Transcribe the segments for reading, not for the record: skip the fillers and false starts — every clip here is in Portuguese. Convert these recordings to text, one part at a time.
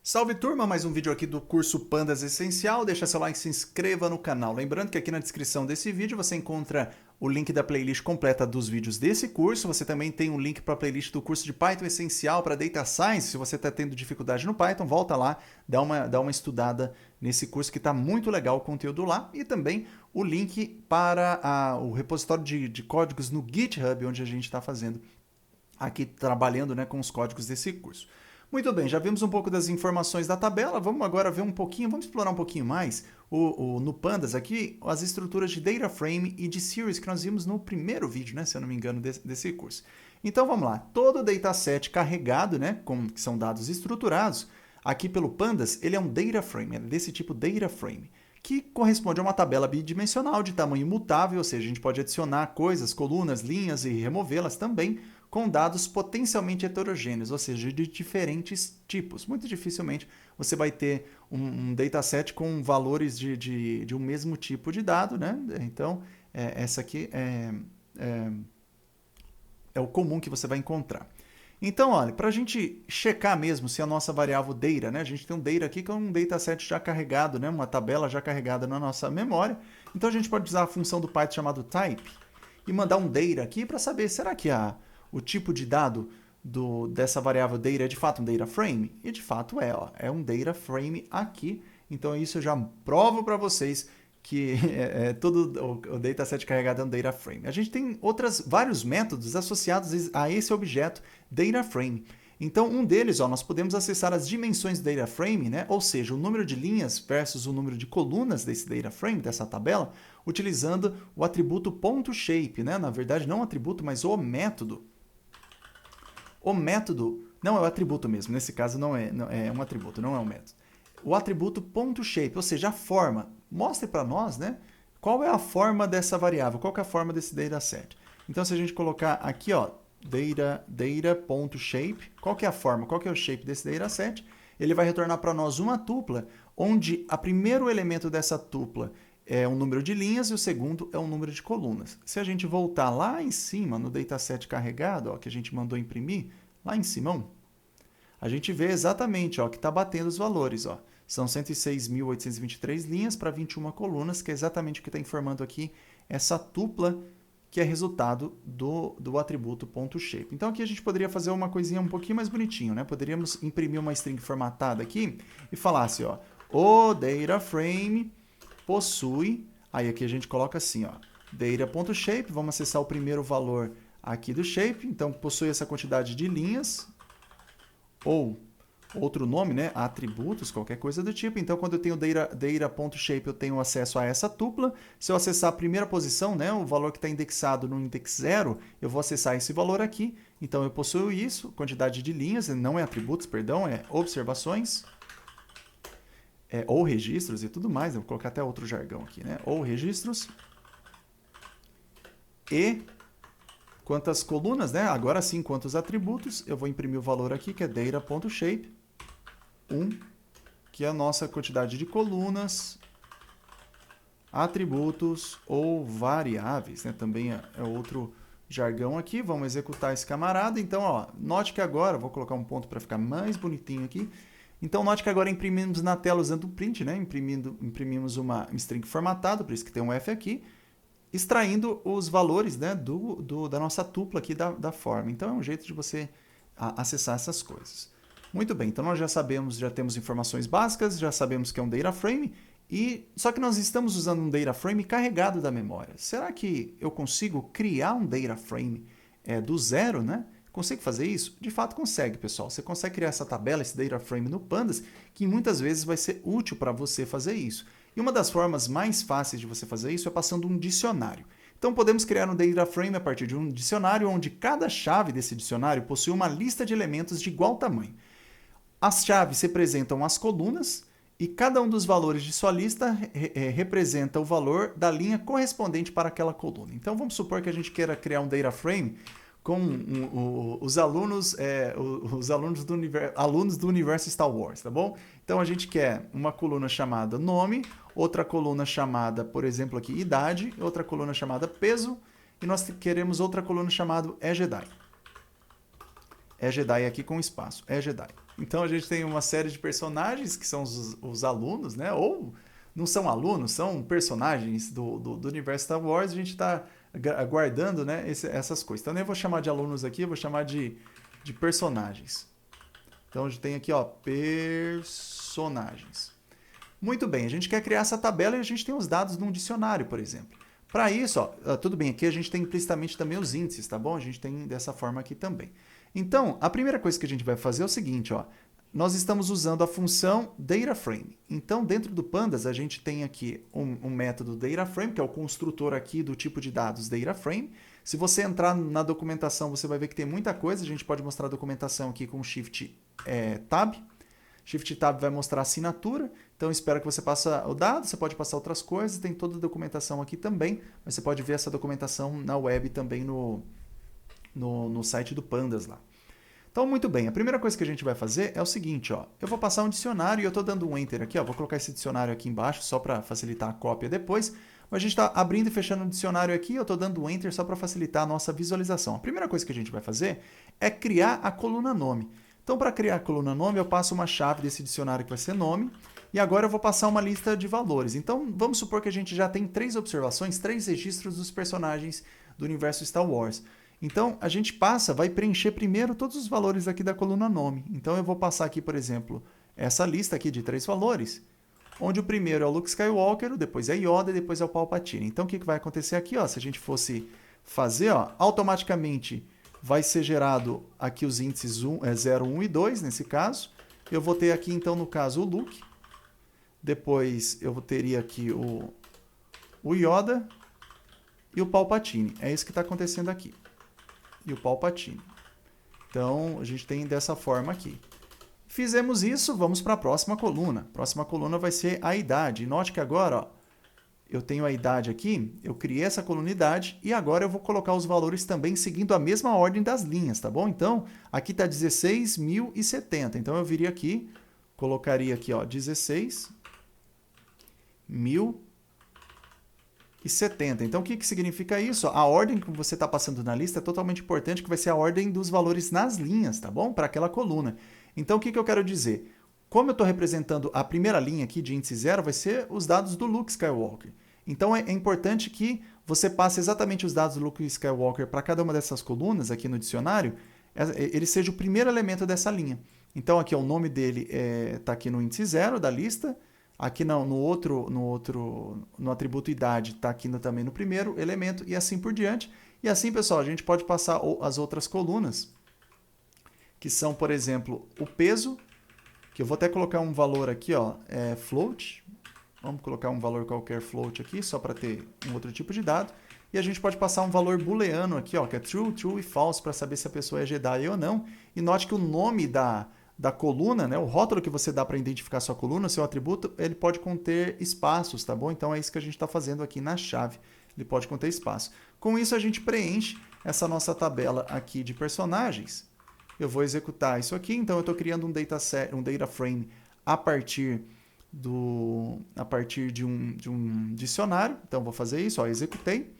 Salve turma, mais um vídeo aqui do curso Pandas Essencial. Deixa seu like e se inscreva no canal. Lembrando que aqui na descrição desse vídeo você encontra o link da playlist completa dos vídeos desse curso. Você também tem um link para a playlist do curso de Python Essencial para Data Science. Se você está tendo dificuldade no Python, volta lá, dá uma estudada nesse curso que está muito legal o conteúdo lá. E também o link para o repositório de códigos no GitHub, onde a gente está fazendo aqui, trabalhando, né, com os códigos desse curso. Muito bem, já vimos um pouco das informações da tabela, vamos agora ver um pouquinho, vamos explorar um pouquinho mais no Pandas aqui, as estruturas de data frame e de series que nós vimos no primeiro vídeo, né, se eu não me engano, desse curso. Então vamos lá, todo dataset carregado, né, que são dados estruturados, aqui pelo Pandas, ele é um data frame, é desse tipo data frame, que corresponde a uma tabela bidimensional de tamanho mutável, ou seja, a gente pode adicionar coisas, colunas, linhas e removê-las também, com dados potencialmente heterogêneos, ou seja, de diferentes tipos. Muito dificilmente você vai ter um dataset com valores de um mesmo tipo de dado, né? Então, essa aqui é o comum que você vai encontrar. Então, olha, para a gente checar mesmo se a nossa variável data, né? A gente tem um data aqui que é um dataset já carregado, né? Uma tabela já carregada na nossa memória. Então, a gente pode usar a função do Python chamada type e mandar um data aqui para saber, será que o tipo de dado dessa variável data é de fato um data frame? E de fato é um data frame aqui. Então isso eu já provo para vocês que todo o dataset carregado é um data frame. A gente tem vários métodos associados a esse objeto data frame. Então um deles, nós podemos acessar as dimensões do data frame, né? Ou seja, o número de linhas versus o número de colunas desse data frame, dessa tabela, utilizando o atributo .shape, né? Na verdade não o atributo, mas o método. O método, não é o atributo mesmo, nesse caso não é um atributo, não é um método. O atributo .shape, ou seja, a forma. Mostre para nós, né, qual é a forma dessa variável, qual que é a forma desse dataset. Então, se a gente colocar aqui, data.shape, qual que é a forma, qual que é o shape desse dataset, ele vai retornar para nós uma tupla, onde o primeiro elemento dessa tupla é um número de linhas e o segundo é um número de colunas. Se a gente voltar lá em cima, no dataset carregado, que a gente mandou imprimir, lá em cima, a gente vê exatamente que está batendo os valores. São 106.823 linhas para 21 colunas, que é exatamente o que está informando aqui essa tupla, que é resultado do atributo .shape. Então aqui a gente poderia fazer uma coisinha um pouquinho mais bonitinho, né? Poderíamos imprimir uma string formatada aqui e falar assim, o data frame possui, aí aqui a gente coloca assim, data.shape, vamos acessar o primeiro valor aqui do shape, então possui essa quantidade de linhas, ou outro nome, né, atributos, qualquer coisa do tipo. Então, quando eu tenho data.shape, eu tenho acesso a essa tupla. Se eu acessar a primeira posição, né, o valor que está indexado no index 0, eu vou acessar esse valor aqui. Então, eu possuo isso, quantidade de linhas, não é atributos, perdão, é observações. Ou registros e tudo mais, eu vou colocar até outro jargão aqui, né? Ou registros. E quantas colunas, né? Agora sim, quantos atributos, eu vou imprimir o valor aqui, que é data.shape, 1, que é a nossa quantidade de colunas, atributos ou variáveis, né? Também é outro jargão aqui, vamos executar esse camarada. Então, note que agora, vou colocar um ponto para ficar mais bonitinho aqui. Então, note que agora imprimimos na tela usando o print, né? Imprimimos uma string formatada, por isso que tem um F aqui, extraindo os valores, né, da nossa tupla aqui da forma. Então, é um jeito de você acessar essas coisas. Muito bem, então nós já temos informações básicas, já sabemos que é um data frame, só que nós estamos usando um data frame carregado da memória. Será que eu consigo criar um data frame do zero, né? Consegue fazer isso? De fato consegue, pessoal. Você consegue criar essa tabela, esse data frame no Pandas, que muitas vezes vai ser útil para você fazer isso. E uma das formas mais fáceis de você fazer isso é passando um dicionário. Então podemos criar um data frame a partir de um dicionário, onde cada chave desse dicionário possui uma lista de elementos de igual tamanho. As chaves representam as colunas e cada um dos valores de sua lista representa o valor da linha correspondente para aquela coluna. Então vamos supor que a gente queira criar um data frame com os alunos do universo Star Wars, tá bom? Então a gente quer uma coluna chamada nome, outra coluna chamada, por exemplo, aqui idade, outra coluna chamada peso, e nós queremos outra coluna chamada Jedi. Jedi aqui com espaço, Jedi. Então a gente tem uma série de personagens que são os alunos, né? Ou não são alunos, são personagens do universo Star Wars. A gente está aguardando, né, essas coisas. Então eu nem vou chamar de alunos aqui, eu vou chamar de personagens. Então a gente tem aqui, ó, personagens. Muito bem, a gente quer criar essa tabela e a gente tem os dados num dicionário, por exemplo. Para isso, ó, tudo bem, aqui a gente tem implicitamente também os índices, tá bom? A gente tem dessa forma aqui também. Então, a primeira coisa que a gente vai fazer é o seguinte, ó. Nós estamos usando a função DataFrame. Então, dentro do Pandas, a gente tem aqui um método DataFrame, que é o construtor aqui do tipo de dados DataFrame. Se você entrar na documentação, você vai ver que tem muita coisa. A gente pode mostrar a documentação aqui com Shift Tab. Shift Tab vai mostrar a assinatura. Então, espero que você passe o dado. Você pode passar outras coisas. Tem toda a documentação aqui também. Mas você pode ver essa documentação na web também no site do Pandas lá. Então, muito bem, a primeira coisa que a gente vai fazer é o seguinte, ó, eu vou passar um dicionário e eu estou dando um Enter aqui, ó, vou colocar esse dicionário aqui embaixo só para facilitar a cópia depois, mas a gente está abrindo e fechando o dicionário aqui, eu estou dando um Enter só para facilitar a nossa visualização. A primeira coisa que a gente vai fazer é criar a coluna nome. Então, para criar a coluna nome, eu passo uma chave desse dicionário que vai ser nome, e agora eu vou passar uma lista de valores. Então, vamos supor que a gente já tem 3 observações, 3 registros dos personagens do universo Star Wars. Então, a gente vai preencher primeiro todos os valores aqui da coluna nome. Então, eu vou passar aqui, por exemplo, essa lista aqui de 3 valores, onde o primeiro é o Luke Skywalker, depois é Yoda e depois é o Palpatine. Então, o que vai acontecer aqui? Ó, se a gente fosse fazer, ó, automaticamente vai ser gerado aqui os índices 0, 1 e 2, nesse caso. Eu vou ter aqui, então, no caso, o Luke. Depois, eu teria aqui o Yoda e o Palpatine. É isso que está acontecendo aqui. E o Palpatine. Então, a gente tem dessa forma aqui. Fizemos isso, vamos para a próxima coluna. A próxima coluna vai ser a idade. Note que agora, ó, eu tenho a idade aqui, eu criei essa coluna idade e agora eu vou colocar os valores também seguindo a mesma ordem das linhas, tá bom? Então, aqui está 16.070. Então, eu viria aqui, colocaria aqui, ó, 16.070. Então, o que significa isso? A ordem que você está passando na lista é totalmente importante, que vai ser a ordem dos valores nas linhas, tá bom? Para aquela coluna. Então, o que eu quero dizer? Como eu estou representando a primeira linha aqui de índice 0, vai ser os dados do Luke Skywalker. Então, é importante que você passe exatamente os dados do Luke Skywalker para cada uma dessas colunas aqui no dicionário, ele seja o primeiro elemento dessa linha. Então, aqui ó, o nome dele está aqui no índice 0 da lista. Aqui no atributo idade está aqui também no primeiro elemento e assim por diante. E assim, pessoal, a gente pode passar as outras colunas, que são, por exemplo, o peso, que eu vou até colocar um valor aqui, ó, float. Vamos colocar um valor qualquer float aqui, só para ter um outro tipo de dado. E a gente pode passar um valor booleano aqui, ó, que é true, true e false, para saber se a pessoa é Jedi ou não. E note que o nome da coluna, né, o rótulo que você dá para identificar a sua coluna, seu atributo, ele pode conter espaços, tá bom? Então é isso que a gente está fazendo aqui na chave, ele pode conter espaço. Com isso a gente preenche essa nossa tabela aqui de personagens. Eu vou executar isso aqui, então eu estou criando um data frame a partir de um dicionário. Então eu vou fazer isso, ó, executei.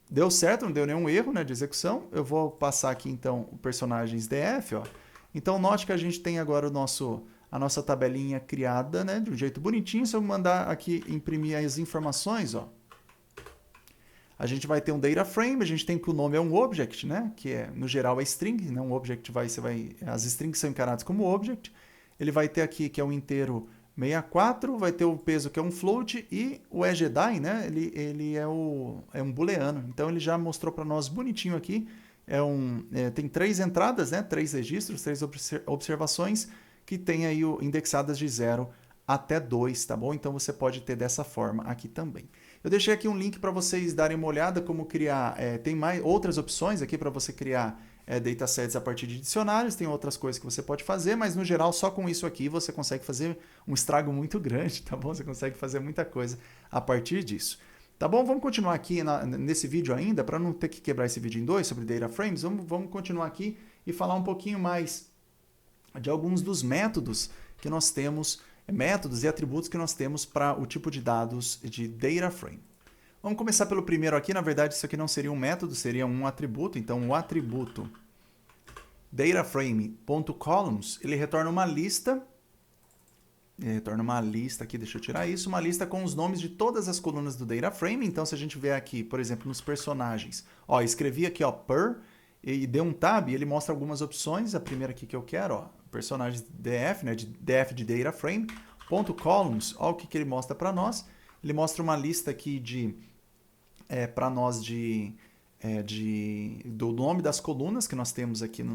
Deu certo, não deu nenhum erro, né, de execução. Eu vou passar aqui então o personagens DF, ó. Então, note que a gente tem agora a nossa tabelinha criada, né, de um jeito bonitinho. Se eu mandar aqui imprimir as informações, ó, a gente vai ter um data frame, a gente tem que o nome é um object, né, que no geral é string, né, um object as strings são encaradas como object. Ele vai ter aqui que é um inteiro 64, vai ter o peso que é um float e o Jedi, né, ele é um booleano. Então, ele já mostrou para nós bonitinho aqui. Tem 3 entradas, né? 3 registros, 3 observações que tem aí indexadas de 0 até 2, tá bom? Então você pode ter dessa forma aqui também. Eu deixei aqui um link para vocês darem uma olhada como criar, tem outras opções aqui para você criar datasets a partir de dicionários, tem outras coisas que você pode fazer, mas no geral só com isso aqui você consegue fazer um estrago muito grande, tá bom? Você consegue fazer muita coisa a partir disso. Tá bom? Vamos continuar aqui nesse vídeo ainda, para não ter que quebrar esse vídeo em 2 sobre data frames, vamos continuar aqui e falar um pouquinho mais de alguns dos métodos que nós temos, métodos e atributos que nós temos para o tipo de dados de data frame. Vamos começar pelo primeiro aqui. Na verdade, isso aqui não seria um método, seria um atributo. Então, o atributo dataframe.columns, ele retorna uma lista. Aqui, deixa eu tirar isso, uma lista com os nomes de todas as colunas do data frame. Então, se a gente vier aqui, por exemplo, nos personagens, ó, escrevi aqui, ó, per, e deu um tab, e ele mostra algumas opções. A primeira aqui que eu quero, ó, personagens DF, né, de DF de data frame, ponto columns, ó, o que ele mostra para nós. Ele mostra uma lista aqui de, para nós do nome das colunas que nós temos aqui no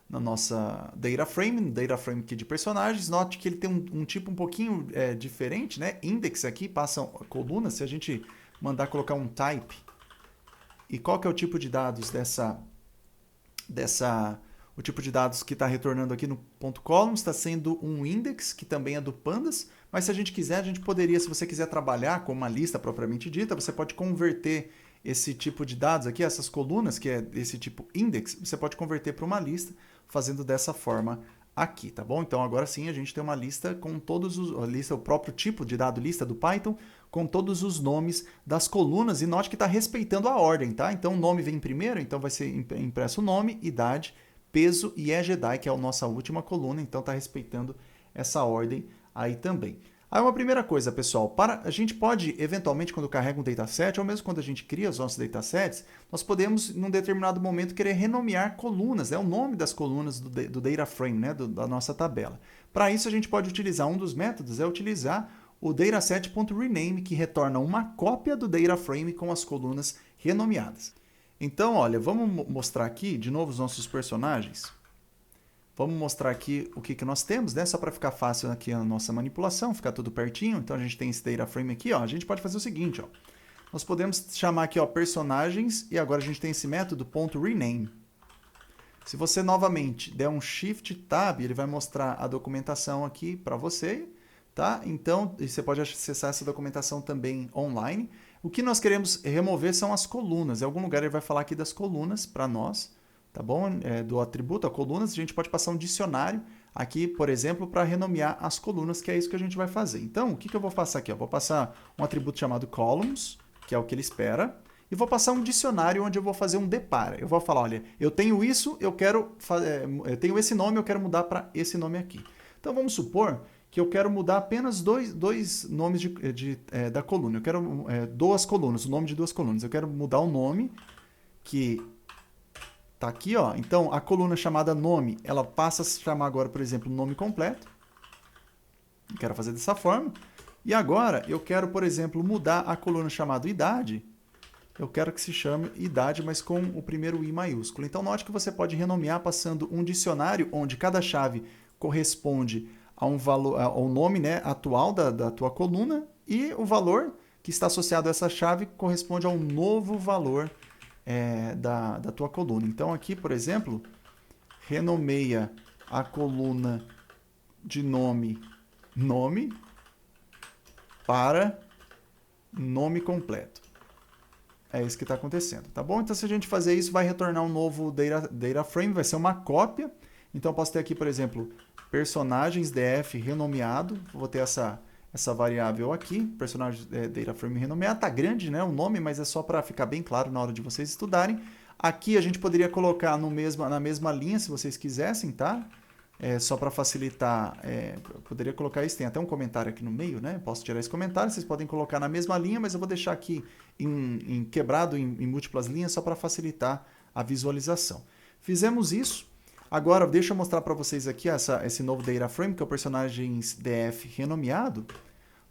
na nossa data frame aqui de personagens. Note que ele tem um tipo um pouquinho diferente, né? Index aqui passa colunas. Se a gente mandar colocar um type, e qual que é o tipo de dados o tipo de dados que está retornando aqui no ponto columns está sendo um index, que também é do pandas, mas se a gente quiser, a gente poderia, se você quiser trabalhar com uma lista propriamente dita, você pode converter esse tipo de dados aqui, essas colunas, que é desse tipo index, você pode converter para uma lista, fazendo dessa forma aqui, tá bom? Então agora sim a gente tem uma lista com todos o próprio tipo de dado lista do Python, com todos os nomes das colunas, e note que está respeitando a ordem, tá? Então o nome vem primeiro, então vai ser impresso o nome, idade, peso e EGDAI, que é a nossa última coluna, então está respeitando essa ordem aí também. Aí uma primeira coisa, pessoal, a gente pode, eventualmente, quando carrega um dataset, ou mesmo quando a gente cria os nossos datasets, nós podemos, num determinado momento, querer renomear colunas, né? O nome das colunas do data frame, né? Da nossa tabela. Para isso, a gente pode utilizar, um dos métodos é utilizar o dataset.rename, que retorna uma cópia do data frame com as colunas renomeadas. Então, olha, vamos mostrar aqui, de novo, os nossos personagens. Vamos mostrar aqui o que nós temos, né? Só para ficar fácil aqui a nossa manipulação, ficar tudo pertinho. Então, a gente tem esse data frame aqui, ó. A gente pode fazer o seguinte, ó. Nós podemos chamar aqui, ó, personagens, e agora a gente tem esse método .rename. Se você novamente der um Shift Tab, ele vai mostrar a documentação aqui para você, tá? Então, você pode acessar essa documentação também online. O que nós queremos remover são as colunas. Em algum lugar ele vai falar aqui das colunas para nós. Tá bom? Do atributo a colunas, a gente pode passar um dicionário aqui, por exemplo, para renomear as colunas, que é isso que a gente vai fazer. Então, o que eu vou passar aqui? Eu vou passar um atributo chamado columns, que é o que ele espera, e vou passar um dicionário onde eu vou fazer um depara. Eu vou falar, olha, eu tenho isso, eu tenho esse nome, eu quero mudar para esse nome aqui. Então, vamos supor que eu quero mudar apenas dois nomes da coluna. Eu quero duas colunas, o nome de duas colunas. Eu quero mudar o nome, que tá aqui, ó. Então, a coluna chamada nome, ela passa a se chamar agora, por exemplo, nome completo. Eu quero fazer dessa forma. E agora, eu quero, por exemplo, mudar a coluna chamada idade. Eu quero que se chame idade, mas com o primeiro I maiúsculo. Então, note que você pode renomear passando um dicionário, onde cada chave corresponde a um valor, ao nome, né, atual da tua coluna, e o valor que está associado a essa chave corresponde ao novo valor da tua coluna. Então aqui, por exemplo, renomeia a coluna de nome para nome completo. É isso que está acontecendo, tá bom? Então se a gente fazer isso, vai retornar um novo data frame, vai ser uma cópia. Então eu posso ter aqui, por exemplo, personagens df renomeado, vou ter essa variável aqui, personagem data frame renomeado, tá grande, né, o nome, mas é só para ficar bem claro na hora de vocês estudarem. Aqui a gente poderia colocar na mesma linha, se vocês quisessem, tá? Só para facilitar, poderia colocar isso, tem até um comentário aqui no meio, né? Posso tirar esse comentário, vocês podem colocar na mesma linha, mas eu vou deixar aqui quebrado em múltiplas linhas, só para facilitar a visualização. Fizemos isso. Agora, deixa eu mostrar para vocês aqui esse novo data frame, que é o personagens df renomeado.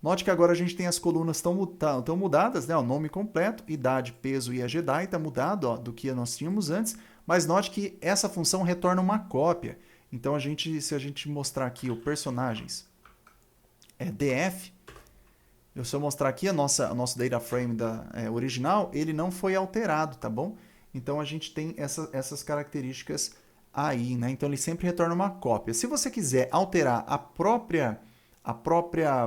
Note que agora a gente tem as colunas tão mudadas, né? O nome completo, idade, peso e EGDAI está mudado, ó, do que nós tínhamos antes, mas note que essa função retorna uma cópia. Então, se a gente mostrar aqui o personagens df, se eu mostrar aqui o nosso data frame original, ele não foi alterado, tá bom? Então, a gente tem essas características aí, né? Então ele sempre retorna uma cópia. Se você quiser alterar a própria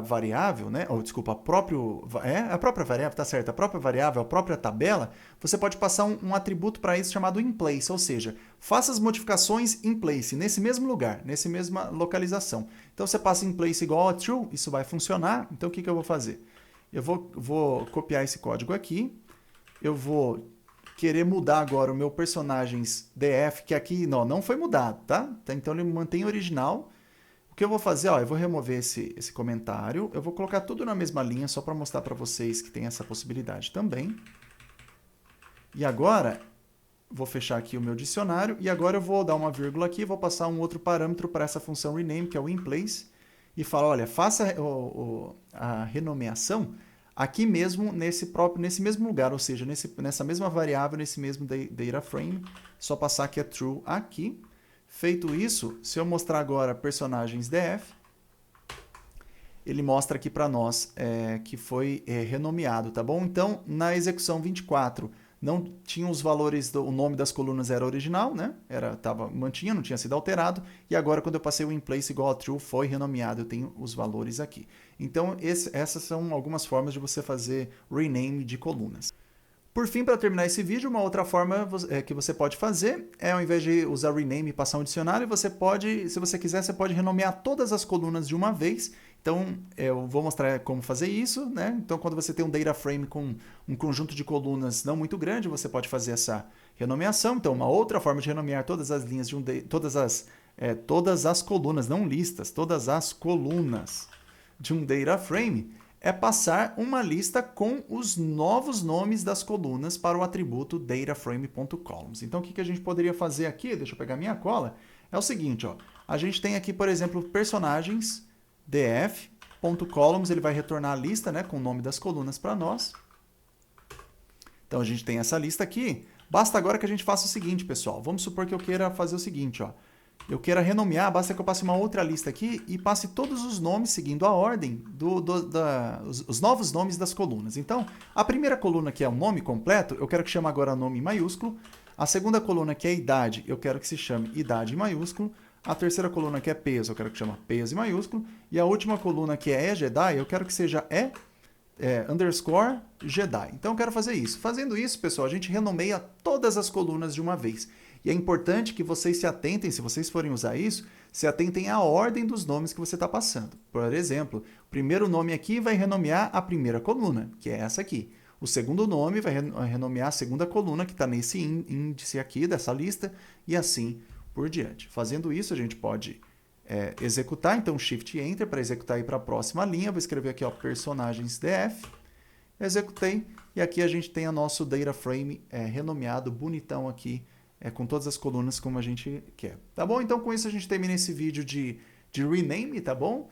variável, né? Ou desculpa, a própria variável, tá certo? A própria variável, a própria tabela, você pode passar um atributo para isso chamado inPlace, ou seja, faça as modificações inPlace, nesse mesmo lugar, nessa mesma localização. Então você passa inPlace igual a true, isso vai funcionar. Então o que eu vou fazer? Eu vou copiar esse código aqui, eu vou querer mudar agora o meu personagens DF, que aqui não foi mudado, tá? Então ele mantém original. O que eu vou fazer, ó, eu vou remover esse comentário, eu vou colocar tudo na mesma linha, só para mostrar para vocês que tem essa possibilidade também. E agora, vou fechar aqui o meu dicionário, e agora eu vou dar uma vírgula aqui, vou passar um outro parâmetro para essa função rename, que é o inplace, e falar, olha, faça a renomeação aqui mesmo, nesse mesmo lugar, ou seja, nessa mesma variável, nesse mesmo data frame, só passar aqui a true aqui. Feito isso, se eu mostrar agora personagens DF, ele mostra aqui para nós que foi renomeado, tá bom? Então, na execução 24, não tinha os valores, o nome das colunas era original, né? Mantinha, não tinha sido alterado. E agora, quando eu passei o inplace igual a true, foi renomeado, eu tenho os valores aqui. Então, essas são algumas formas de você fazer rename de colunas. Por fim, para terminar esse vídeo, uma outra forma que você pode fazer é, ao invés de usar rename e passar um dicionário, você pode, se você quiser, você pode renomear todas as colunas de uma vez. Então, eu vou mostrar como fazer isso, né? Então, quando você tem um data frame com um conjunto de colunas não muito grande, você pode fazer essa renomeação. Então, uma outra forma de renomear todas as linhas de todas as colunas, não listas, todas as colunas de um data frame é passar uma lista com os novos nomes das colunas para o atributo dataframe.columns. Então, o que a gente poderia fazer aqui, deixa eu pegar minha cola, é o seguinte, ó, a gente tem aqui, por exemplo, personagens df.columns, ele vai retornar a lista, né, com o nome das colunas para nós. Então, a gente tem essa lista aqui. Basta agora que a gente faça o seguinte, pessoal. Vamos supor que eu queira fazer o seguinte, ó. Eu queira renomear, basta que eu passe uma outra lista aqui e passe todos os nomes seguindo a ordem, os novos nomes das colunas. Então, a primeira coluna, que é o nome completo, eu quero que chame agora nome em maiúsculo. A segunda coluna, que é idade, eu quero que se chame idade em maiúsculo. A terceira coluna, que é peso, eu quero que chame peso em maiúsculo. E a última coluna, que é Jedi, eu quero que seja underscore Jedi. Então, eu quero fazer isso. Fazendo isso, pessoal, a gente renomeia todas as colunas de uma vez. E é importante que vocês se atentem, se vocês forem usar isso, se atentem à ordem dos nomes que você está passando. Por exemplo, o primeiro nome aqui vai renomear a primeira coluna, que é essa aqui. O segundo nome vai renomear a segunda coluna, que está nesse índice aqui dessa lista, e assim por diante. Fazendo isso, a gente pode executar, então Shift Enter para executar e para a próxima linha. Vou escrever aqui, ó, personagens DF, executei, e aqui a gente tem o nosso data frame renomeado, bonitão aqui, com todas as colunas como a gente quer. Tá bom? Então, com isso, a gente termina esse vídeo de rename, tá bom?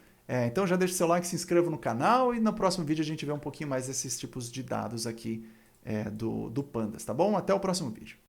Então, já deixa seu like, se inscreva no canal e no próximo vídeo a gente vê um pouquinho mais desses tipos de dados aqui do Pandas, tá bom? Até o próximo vídeo.